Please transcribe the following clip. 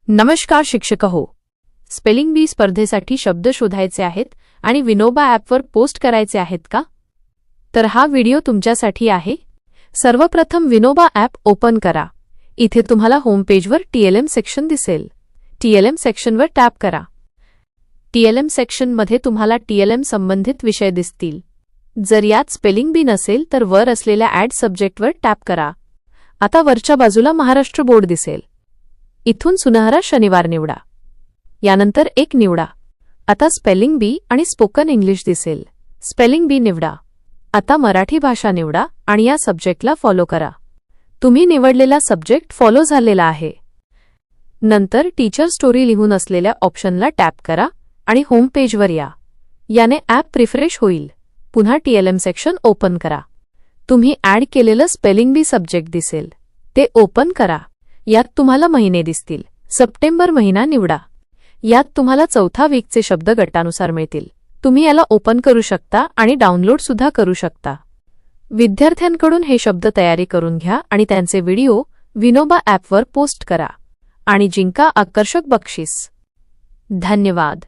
नमस्कार शिक्षक हो. स्पेलिंग बी स्पर्धेसाठी शब्द शोधायचे आहेत आणि विनोबा ॲपवर पोस्ट करायचे आहेत का? तर हा व्हिडिओ तुमच्यासाठी आहे. सर्वप्रथम विनोबा ॲप ओपन करा. इथे तुम्हाला होम पेजवर TLM सेक्शन दिसेल. TLM सेक्शनवर टॅप करा. TLM सेक्शनमध्ये तुम्हाला TLM संबंधित विषय दिसतील. जर यात स्पेलिंग बी नसेल तर वर असलेल्या ॲड सब्जेक्टवर टॅप करा. आता वरच्या बाजूला महाराष्ट्र बोर्ड दिसेल. इथून सुनहरा शनिवार निवडा. यानंतर एक निवडा. आता स्पेलिंग बी आणि स्पोकन इंग्लिश दिसेल. स्पेलिंग बी निवडा. आता मराठी भाषा निवडा आणि या सब्जेक्टला फॉलो करा. तुम्ही निवडलेला सब्जेक्ट फॉलो झालेला आहे. नंतर टीचर स्टोरी लिहून असलेल्या ऑप्शनला टॅप करा आणि होम पेजवर या. याने ॲप रिफ्रेश होईल. पुन्हा TLM सेक्शन ओपन करा. तुम्ही ॲड केलेलं स्पेलिंग बी सब्जेक्ट दिसेल. ते ओपन करा. यात तुम्हाला महिने दिसतील. सप्टेंबर महिना निवडा. यात तुम्हाला चौथा वीकचे शब्द गटानुसार मिळतील. तुम्ही याला ओपन करू शकता आणि डाउनलोड सुद्धा करू शकता. विद्यार्थ्यांकडून हे शब्द तयारी करून घ्या आणि त्यांचे व्हिडिओ विनोबा ॲपवर पोस्ट करा आणि जिंका आकर्षक बक्षीस. धन्यवाद.